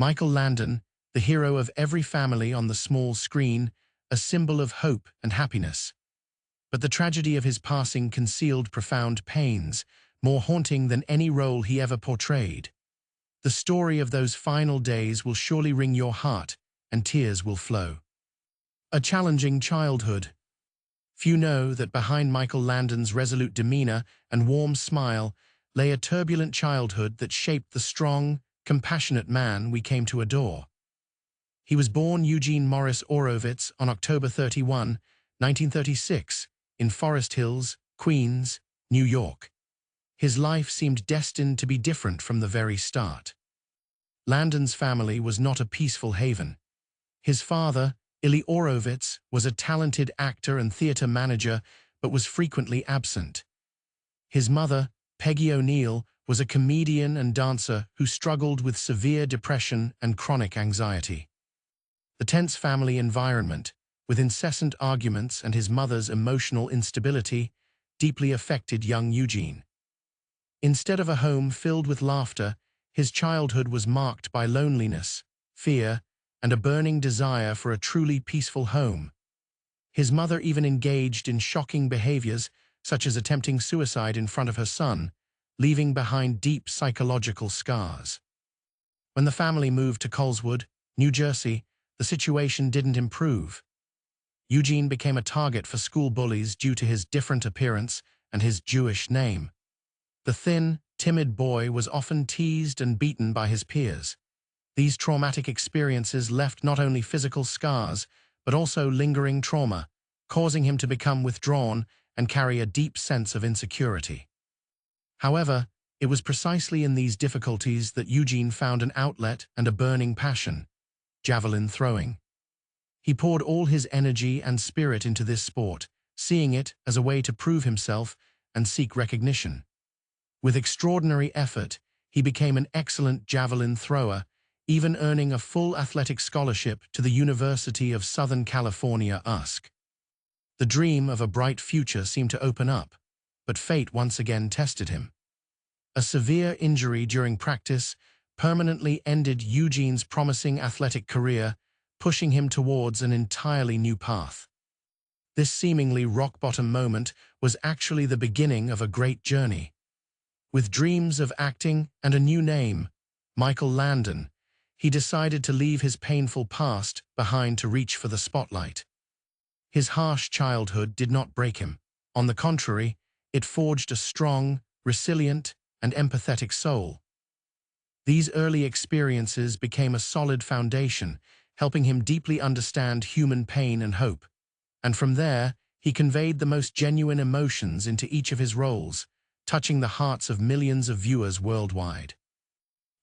Michael Landon, the hero of every family on the small screen, a symbol of hope and happiness. But the tragedy of his passing concealed profound pains, more haunting than any role he ever portrayed. The story of those final days will surely wring your heart, and tears will flow. A challenging childhood. Few know that behind Michael Landon's resolute demeanor and warm smile lay a turbulent childhood that shaped the strong, compassionate man we came to adore. He was born Eugene Morris Orovitz on October 31, 1936, in Forest Hills, Queens, New York. His life seemed destined to be different from the very start. Landon's family was not a peaceful haven. His father, Illy Orovitz, was a talented actor and theater manager, but was frequently absent. His mother, Peggy O'Neill, was a comedian and dancer who struggled with severe depression and chronic anxiety. The tense family environment, with incessant arguments and his mother's emotional instability, deeply affected young Eugene. Instead of a home filled with laughter, his childhood was marked by loneliness, fear, and a burning desire for a truly peaceful home. His mother even engaged in shocking behaviors, such as attempting suicide in front of her son, leaving behind deep psychological scars. When the family moved to Coleswood, New Jersey, the situation didn't improve. Eugene became a target for school bullies due to his different appearance and his Jewish name. The thin, timid boy was often teased and beaten by his peers. These traumatic experiences left not only physical scars, but also lingering trauma, causing him to become withdrawn and carry a deep sense of insecurity. However, it was precisely in these difficulties that Eugene found an outlet and a burning passion: javelin throwing. He poured all his energy and spirit into this sport, seeing it as a way to prove himself and seek recognition. With extraordinary effort, he became an excellent javelin thrower, even earning a full athletic scholarship to the University of Southern California, USC. The dream of a bright future seemed to open up, but fate once again tested him. A severe injury during practice permanently ended Eugene's promising athletic career, pushing him towards an entirely new path. This seemingly rock-bottom moment was actually the beginning of a great journey. With dreams of acting and a new name, Michael Landon, he decided to leave his painful past behind to reach for the spotlight. His harsh childhood did not break him. On the contrary, it forged a strong, resilient, and empathetic soul. These early experiences became a solid foundation, helping him deeply understand human pain and hope. And from there, he conveyed the most genuine emotions into each of his roles, touching the hearts of millions of viewers worldwide.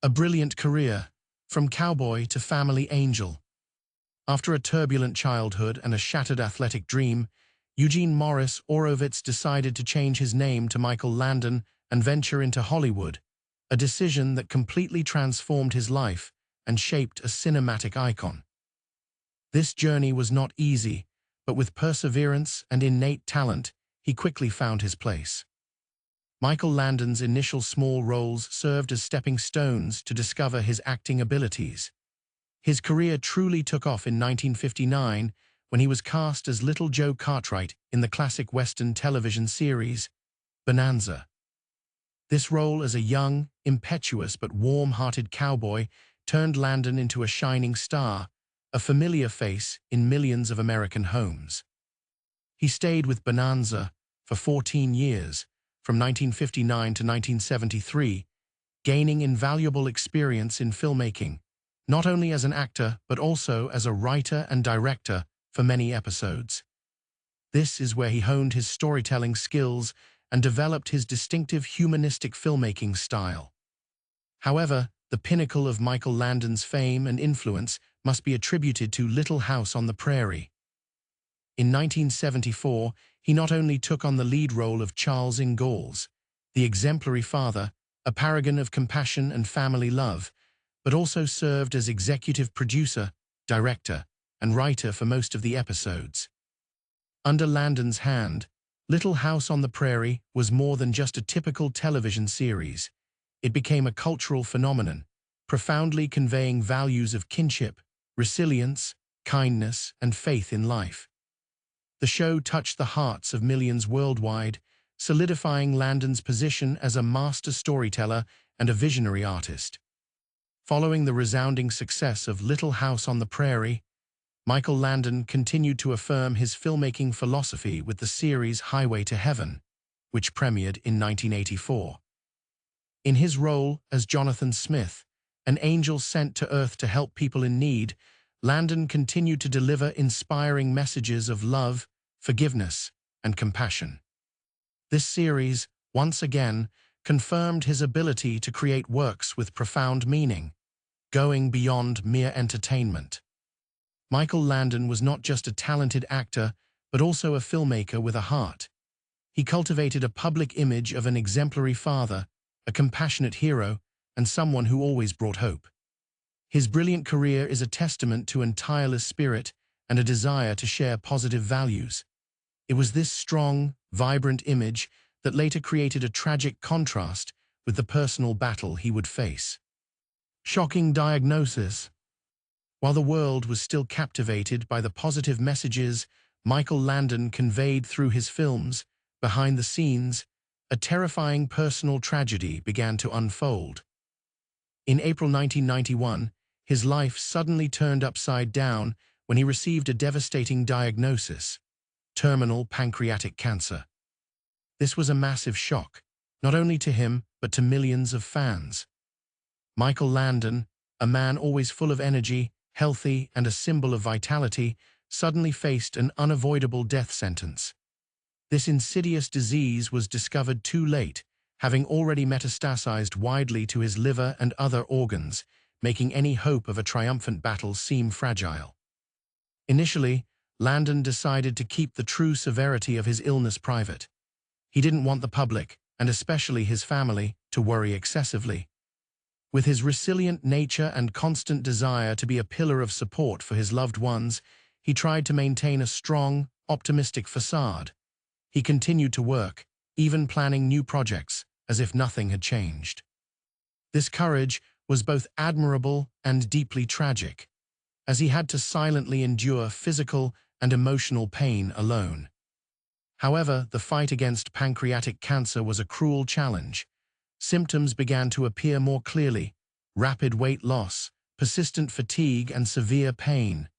A brilliant career, from cowboy to family angel. After a turbulent childhood and a shattered athletic dream, Eugene Morris Orovitz decided to change his name to Michael Landon and venture into Hollywood, a decision that completely transformed his life and shaped a cinematic icon. This journey was not easy, but with perseverance and innate talent, he quickly found his place. Michael Landon's initial small roles served as stepping stones to discover his acting abilities. His career truly took off in 1959 when he was cast as Little Joe Cartwright in the classic Western television series, Bonanza. This role as a young, impetuous but warm-hearted cowboy turned Landon into a shining star, a familiar face in millions of American homes. He stayed with Bonanza for 14 years, from 1959 to 1973, gaining invaluable experience in filmmaking, not only as an actor but also as a writer and director for many episodes. This is where he honed his storytelling skills and developed his distinctive humanistic filmmaking style. However, the pinnacle of Michael Landon's fame and influence must be attributed to Little House on the Prairie. In 1974, he not only took on the lead role of Charles Ingalls, the exemplary father, a paragon of compassion and family love, but also served as executive producer, director, and writer for most of the episodes. Under Landon's hand, Little House on the Prairie was more than just a typical television series. It became a cultural phenomenon, profoundly conveying values of kinship, resilience, kindness, and faith in life. The show touched the hearts of millions worldwide, solidifying Landon's position as a master storyteller and a visionary artist. Following the resounding success of Little House on the Prairie, Michael Landon continued to affirm his filmmaking philosophy with the series Highway to Heaven, which premiered in 1984. In his role as Jonathan Smith, an angel sent to Earth to help people in need, Landon continued to deliver inspiring messages of love, forgiveness, and compassion. This series, once again, confirmed his ability to create works with profound meaning, going beyond mere entertainment. Michael Landon was not just a talented actor, but also a filmmaker with a heart. He cultivated a public image of an exemplary father, a compassionate hero, and someone who always brought hope. His brilliant career is a testament to a tireless spirit and a desire to share positive values. It was this strong, vibrant image that later created a tragic contrast with the personal battle he would face. Shocking diagnosis. While the world was still captivated by the positive messages Michael Landon conveyed through his films, behind the scenes, a terrifying personal tragedy began to unfold. In April 1991, his life suddenly turned upside down when he received a devastating diagnosis: terminal pancreatic cancer. This was a massive shock, not only to him, but to millions of fans. Michael Landon, a man always full of energy, healthy, and a symbol of vitality, suddenly faced an unavoidable death sentence. This insidious disease was discovered too late, having already metastasized widely to his liver and other organs, making any hope of a triumphant battle seem fragile. Initially, Landon decided to keep the true severity of his illness private. He didn't want the public, and especially his family, to worry excessively. With his resilient nature and constant desire to be a pillar of support for his loved ones, he tried to maintain a strong, optimistic facade. He continued to work, even planning new projects, as if nothing had changed. This courage was both admirable and deeply tragic, as he had to silently endure physical and emotional pain alone. However, the fight against pancreatic cancer was a cruel challenge. Symptoms began to appear more clearly: rapid weight loss, persistent fatigue, and severe pain.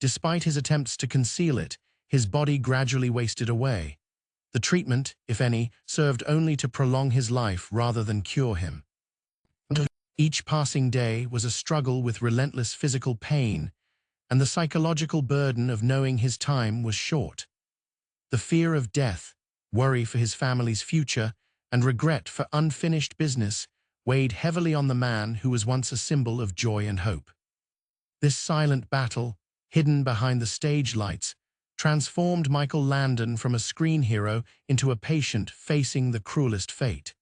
Despite his attempts to conceal it, his body gradually wasted away. The treatment, if any, served only to prolong his life rather than cure him. Each passing day was a struggle with relentless physical pain and the psychological burden of knowing his time was short. The fear of death, worry for his family's future, and regret for unfinished business weighed heavily on the man who was once a symbol of joy and hope. This silent battle, hidden behind the stage lights, transformed Michael Landon from a screen hero into a patient facing the cruelest fate.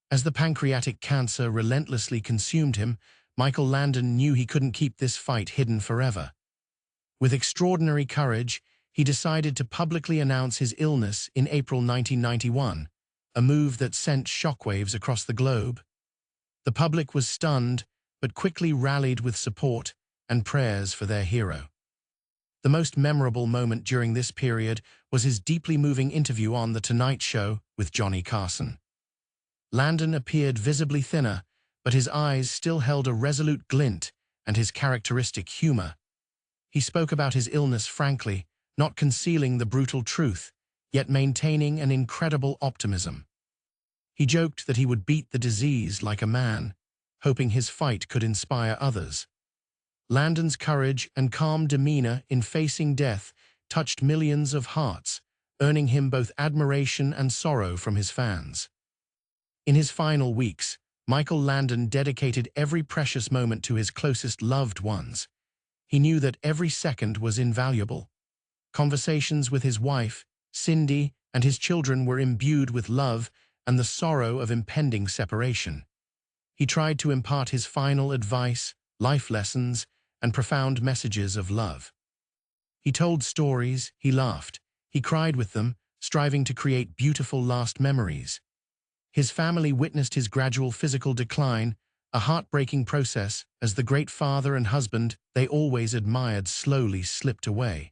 As the pancreatic cancer relentlessly consumed him, Michael Landon knew he couldn't keep this fight hidden forever. With extraordinary courage, he decided to publicly announce his illness in April 1991, a move that sent shockwaves across the globe. The public was stunned, but quickly rallied with support and prayers for their hero. The most memorable moment during this period was his deeply moving interview on The Tonight Show with Johnny Carson. Landon appeared visibly thinner, but his eyes still held a resolute glint and his characteristic humor. He spoke about his illness frankly, not concealing the brutal truth, yet maintaining an incredible optimism. He joked that he would beat the disease like a man, hoping his fight could inspire others. Landon's courage and calm demeanor in facing death touched millions of hearts, earning him both admiration and sorrow from his fans. In his final weeks, Michael Landon dedicated every precious moment to his closest loved ones. He knew that every second was invaluable. Conversations with his wife, Cindy, and his children were imbued with love and the sorrow of impending separation. He tried to impart his final advice, life lessons, and profound messages of love. He told stories, he laughed, he cried with them, striving to create beautiful last memories. His family witnessed his gradual physical decline, a heartbreaking process as the great father and husband they always admired slowly slipped away.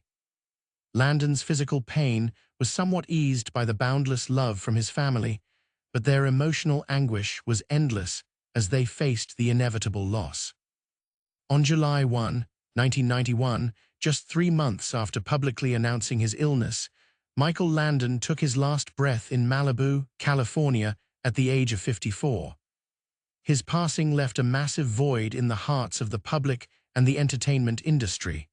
Landon's physical pain was somewhat eased by the boundless love from his family, but their emotional anguish was endless as they faced the inevitable loss. On July 1, 1991, just 3 months after publicly announcing his illness, Michael Landon took his last breath in Malibu, California, at the age of 54. His passing left a massive void in the hearts of the public and the entertainment industry.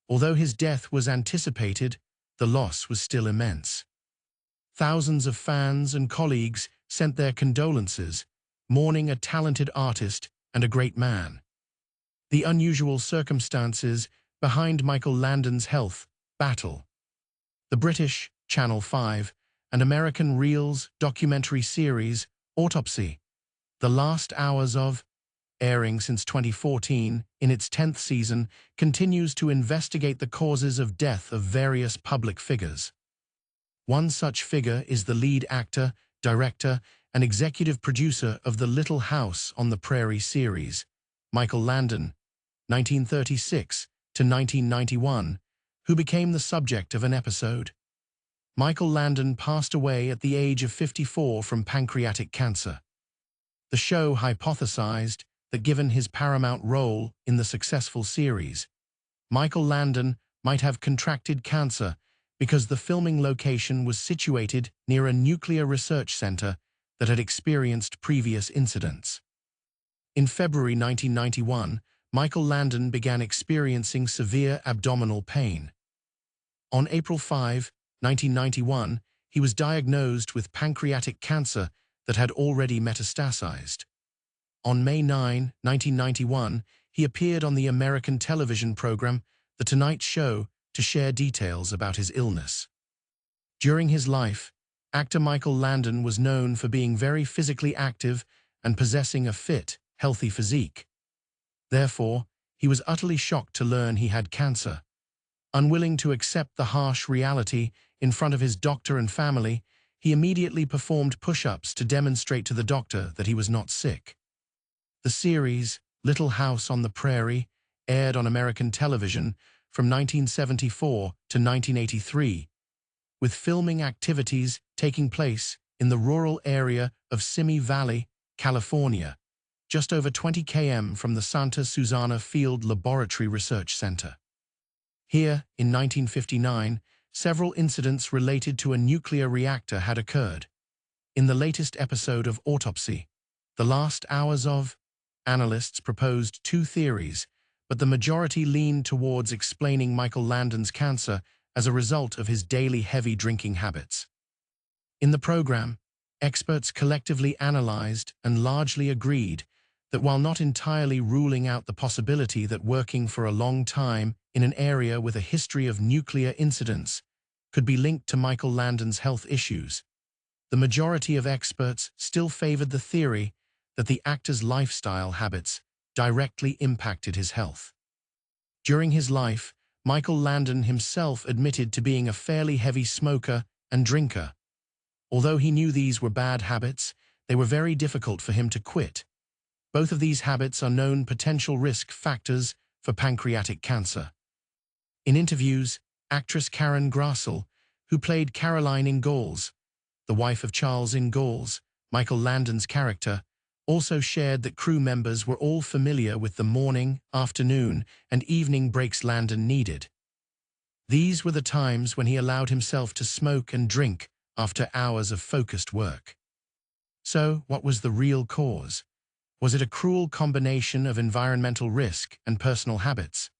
Although his death was anticipated, the loss was still immense. Thousands of fans and colleagues sent their condolences, mourning a talented artist and a great man. The unusual circumstances behind Michael Landon's health battle. The British Channel 5 and American Reels documentary series Autopsy, The Last Hours of, airing since 2014 in its 10th season, continues to investigate the causes of death of various public figures. One such figure is the lead actor, director, and executive producer of the Little House on the Prairie series, Michael Landon, 1936 to 1991, who became the subject of an episode. Michael Landon passed away at the age of 54 from pancreatic cancer. The show hypothesized that given his paramount role in the successful series, Michael Landon might have contracted cancer because the filming location was situated near a nuclear research center that had experienced previous incidents. In February 1991, Michael Landon began experiencing severe abdominal pain. On April 5, 1991, he was diagnosed with pancreatic cancer that had already metastasized. On May 9, 1991, he appeared on the American television program The Tonight Show to share details about his illness. During his life, actor Michael Landon was known for being very physically active and possessing a fit, healthy physique. Therefore, he was utterly shocked to learn he had cancer. Unwilling to accept the harsh reality in front of his doctor and family, he immediately performed push-ups to demonstrate to the doctor that he was not sick. The series, Little House on the Prairie, aired on American television from 1974 to 1983, with filming activities taking place in the rural area of Simi Valley, California, just over 20 km from the Santa Susana Field Laboratory Research Center. Here, in 1959, several incidents related to a nuclear reactor had occurred. In the latest episode of Autopsy, The Last Hours of, analysts proposed 2 theories, but the majority leaned towards explaining Michael Landon's cancer as a result of his daily heavy drinking habits. In the program, experts collectively analyzed and largely agreed that while not entirely ruling out the possibility that working for a long time in an area with a history of nuclear incidents could be linked to Michael Landon's health issues, the majority of experts still favored the theory that the actor's lifestyle habits directly impacted his health. During his life, Michael Landon himself admitted to being a fairly heavy smoker and drinker. Although he knew these were bad habits, they were very difficult for him to quit. Both of these habits are known potential risk factors for pancreatic cancer. In interviews, actress Karen Grassel, who played Caroline Ingalls, the wife of Charles Ingalls, Michael Landon's character, also shared that crew members were all familiar with the morning, afternoon, and evening breaks Landon needed. These were the times when he allowed himself to smoke and drink after hours of focused work. So, what was the real cause? Was it a cruel combination of environmental risk and personal habits?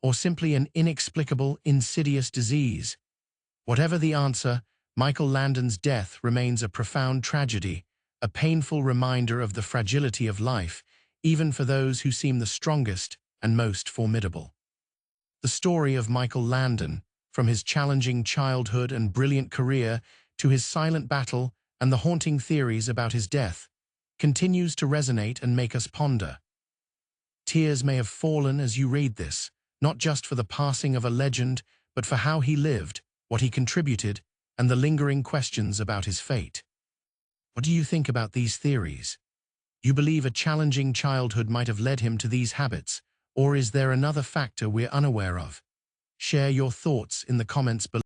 Or simply an inexplicable, insidious disease? Whatever the answer, Michael Landon's death remains a profound tragedy, a painful reminder of the fragility of life, even for those who seem the strongest and most formidable. The story of Michael Landon, from his challenging childhood and brilliant career to his silent battle and the haunting theories about his death, continues to resonate and make us ponder. Tears may have fallen as you read this, not just for the passing of a legend, but for how he lived, what he contributed, and the lingering questions about his fate. What do you think about these theories? You believe a challenging childhood might have led him to these habits, or is there another factor we're unaware of? Share your thoughts in the comments below.